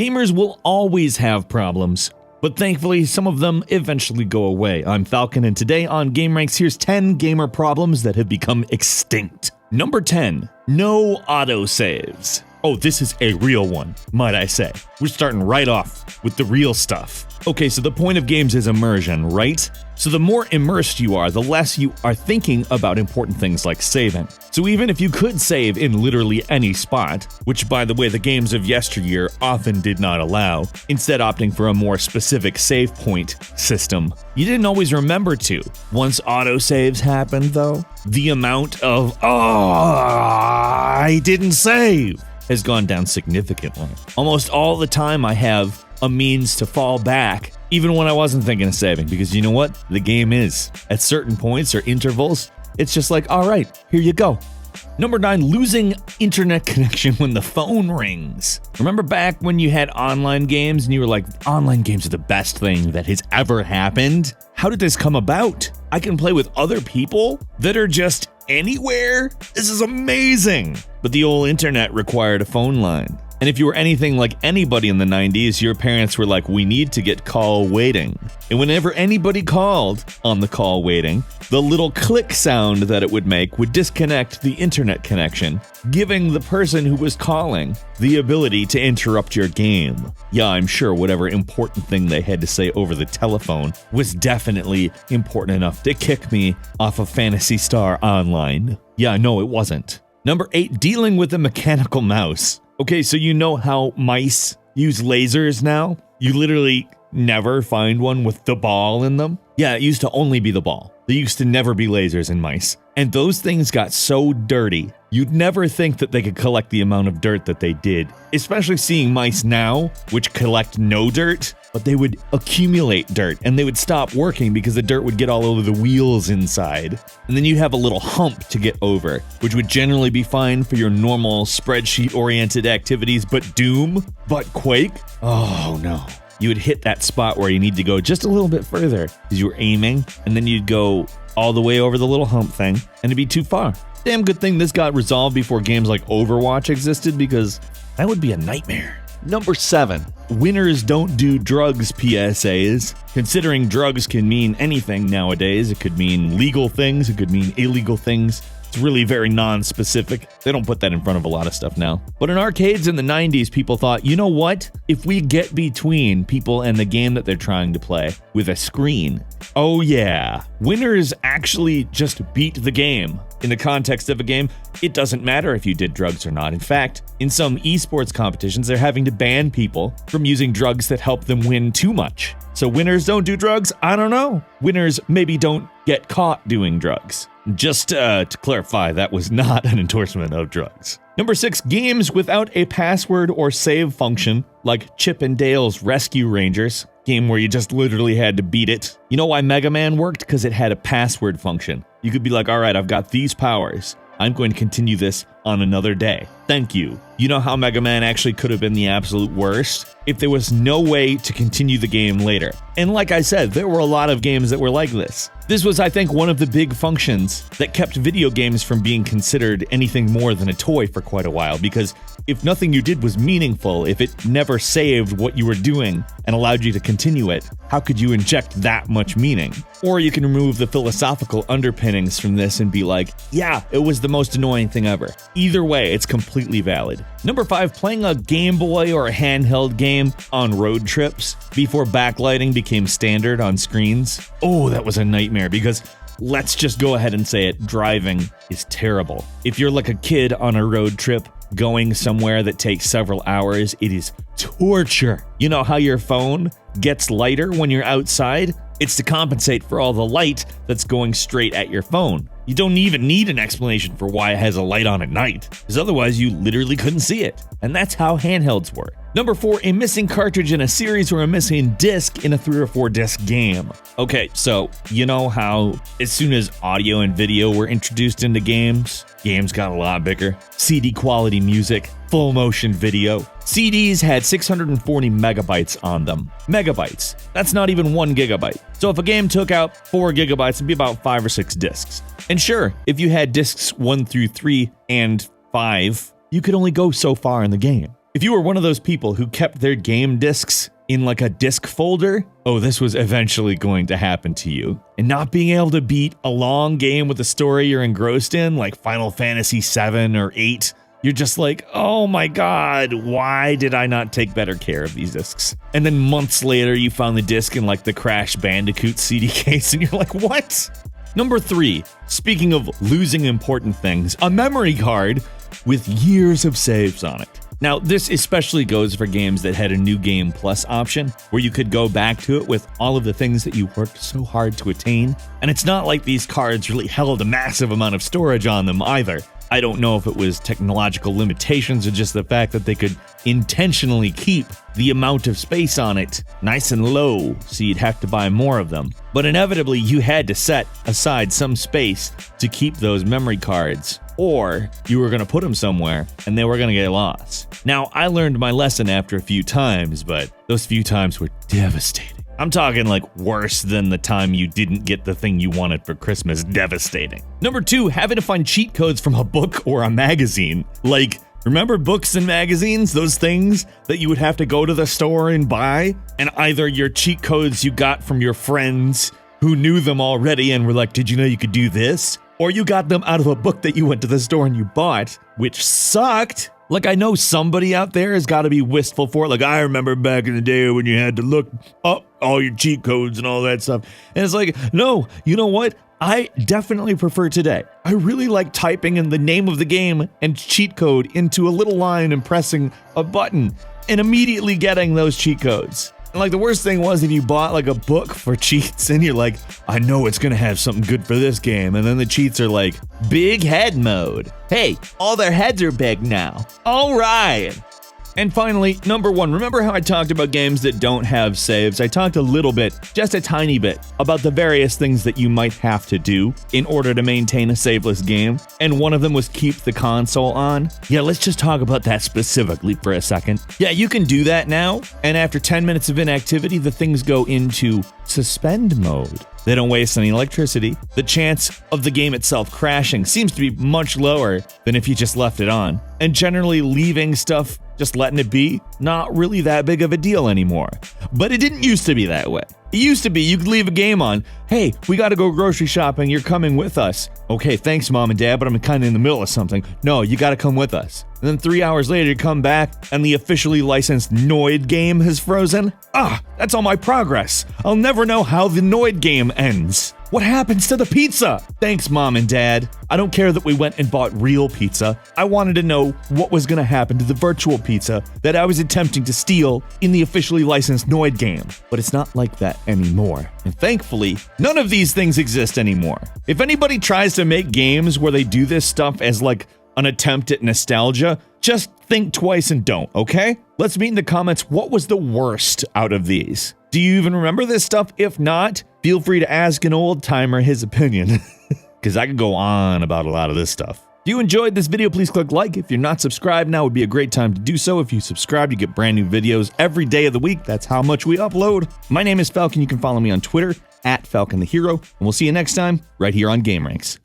Gamers will always have problems, but thankfully some of them eventually go away. I'm Falcon, and today on gameranx, here's 10 gamer problems that have become extinct. Number 10, no autosaves. Oh, this is a real one, might I say. We're starting right off with the real stuff. Okay, so the point of games is immersion, right? So the more immersed you are, the less you are thinking about important things like saving. So even if you could save in literally any spot, which by the way the games of yesteryear often did not allow, instead opting for a more specific save point system, you didn't always remember to. Once autosaves happened though, the amount of, I didn't save, has gone down significantly. Almost all the time I have a means to fall back, even when I wasn't thinking of saving, because you know what? The game is. At certain points or intervals, it's just like, all right, here you go. Number 9, losing internet connection when the phone rings. Remember back when you had online games and you were like, online games are the best thing that has ever happened? How did this come about? I can play with other people that are just anywhere? This is amazing! But the old internet required a phone line. And if you were anything like anybody in the 90s, your parents were like, we need to get call waiting. And whenever anybody called on the call waiting, the little click sound that it would make would disconnect the internet connection, giving the person who was calling the ability to interrupt your game. Yeah, I'm sure whatever important thing they had to say over the telephone was definitely important enough to kick me off of Phantasy Star Online. Yeah, no, it wasn't. Number 8, dealing with a mechanical mouse. Okay, so you know how mice use lasers now? You literally never find one with the ball in them. Yeah, it used to only be the ball. There used to never be lasers in mice. And those things got so dirty, you'd never think that they could collect the amount of dirt that they did. Especially seeing mice now, which collect no dirt, but they would accumulate dirt and they would stop working because the dirt would get all over the wheels inside. And then you'd have a little hump to get over, which would generally be fine for your normal spreadsheet-oriented activities, but Doom, but Quake? Oh no. You would hit that spot where you need to go just a little bit further because you were aiming, and then you'd go all the way over the little hump thing, and it'd be too far. Damn good thing this got resolved before games like Overwatch existed, because that would be a nightmare. Number 7, winners don't do drugs PSAs. Considering drugs can mean anything nowadays, it could mean legal things, it could mean illegal things. It's really very non-specific. They don't put that in front of a lot of stuff now. But in arcades in the 90s, people thought, you know what? If we get between people and the game that they're trying to play with a screen, oh yeah, winners actually just beat the game. In the context of a game, it doesn't matter if you did drugs or not. In fact, in some esports competitions, they're having to ban people from using drugs that help them win too much. So winners don't do drugs? I don't know. Winners maybe don't get caught doing drugs. Just to clarify, that was not an endorsement of drugs. Number 6, games without a password or save function, like Chip and Dale's Rescue Rangers, game where you just literally had to beat it. You know why Mega Man worked? Because it had a password function. You could be like, all right, I've got these powers. I'm going to continue this on another day. Thank you. You know how Mega Man actually could have been the absolute worst? If there was no way to continue the game later. And like I said, there were a lot of games that were like this. This was, I think, one of the big functions that kept video games from being considered anything more than a toy for quite a while, because if nothing you did was meaningful, if it never saved what you were doing and allowed you to continue it, how could you inject that much meaning? Or you can remove the philosophical underpinnings from this and be like, yeah, it was the most annoying thing ever. Either way, it's completely valid. Number 5, playing a Game Boy or a handheld game on road trips before backlighting became standard on screens. Oh, that was a nightmare, because let's just go ahead and say it, driving is terrible. If you're like a kid on a road trip going somewhere that takes several hours, it is torture. You know how your phone gets lighter when you're outside? It's to compensate for all the light that's going straight at your phone. You don't even need an explanation for why it has a light on at night, because otherwise you literally couldn't see it. And that's how handhelds work. Number 4, a missing cartridge in a series or a missing disc in a 3 or 4 disc game. Okay, so you know how as soon as audio and video were introduced into games got a lot bigger. CD quality music, full motion video. CDs had 640 megabytes on them. Megabytes. That's not even 1 gigabyte. So if a game took out 4 gigabytes, it'd be about 5 or 6 discs. And sure, if you had discs 1 through 3 and 5, you could only go so far in the game. If you were one of those people who kept their game discs in like a disc folder, oh, this was eventually going to happen to you. And not being able to beat a long game with a story you're engrossed in, like Final Fantasy 7 or 8, you're just like, oh my God, why did I not take better care of these discs? And then months later, you found the disc in like the Crash Bandicoot CD case, and you're like, what? Number 3, speaking of losing important things, a memory card with years of saves on it. Now, this especially goes for games that had a New Game Plus option, where you could go back to it with all of the things that you worked so hard to attain. And it's not like these cards really held a massive amount of storage on them either. I don't know if it was technological limitations or just the fact that they could intentionally keep the amount of space on it nice and low, so you'd have to buy more of them. But inevitably, you had to set aside some space to keep those memory cards, or you were going to put them somewhere and they were going to get lost. Now, I learned my lesson after a few times, but those few times were devastating. I'm talking like worse than the time you didn't get the thing you wanted for Christmas. Devastating. Number 2, having to find cheat codes from a book or a magazine. Like, remember books and magazines? Those things that you would have to go to the store and buy? And either your cheat codes you got from your friends who knew them already and were like, did you know you could do this? Or you got them out of a book that you went to the store and you bought, which sucked. Like, I know somebody out there has got to be wistful for it. Like, I remember back in the day when you had to look up all your cheat codes and all that stuff. And it's like, no, you know what? I definitely prefer today. I really like typing in the name of the game and cheat code into a little line and pressing a button and immediately getting those cheat codes. And like the worst thing was if you bought like a book for cheats and you're like, I know it's gonna have something good for this game. And then the cheats are like, big head mode. Hey, all their heads are big now. All right. And finally, number 1, remember how I talked about games that don't have saves? I talked a little bit, just a tiny bit, about the various things that you might have to do in order to maintain a saveless game. And one of them was keep the console on. Yeah, let's just talk about that specifically for a second. Yeah, you can do that now. And after 10 minutes of inactivity, the things go into suspend mode. They don't waste any electricity. The chance of the game itself crashing seems to be much lower than if you just left it on. And generally leaving stuff, just letting it be, not really that big of a deal anymore. But it didn't used to be that way. It used to be you could leave a game on. Hey, we gotta go grocery shopping, you're coming with us. Okay, thanks Mom and Dad, but I'm kinda in the middle of something. No, you gotta come with us. And then 3 hours later you come back and the officially licensed Noid game has frozen. That's all my progress. I'll never know how the Noid game ends. What happens to the pizza? Thanks, Mom and Dad. I don't care that we went and bought real pizza. I wanted to know what was gonna happen to the virtual pizza that I was attempting to steal in the officially licensed Noid game. But it's not like that anymore. And thankfully, none of these things exist anymore. If anybody tries to make games where they do this stuff as like an attempt at nostalgia, just think twice and don't, okay? Let's meet in the comments, what was the worst out of these? Do you even remember this stuff? If not, feel free to ask an old timer his opinion, because I could go on about a lot of this stuff. If you enjoyed this video, please click like. If you're not subscribed, now would be a great time to do so. If you subscribe, you get brand new videos every day of the week. That's how much we upload. My name is Falcon. You can follow me on Twitter @FalconTheHero, and we'll see you next time right here on GameRanx.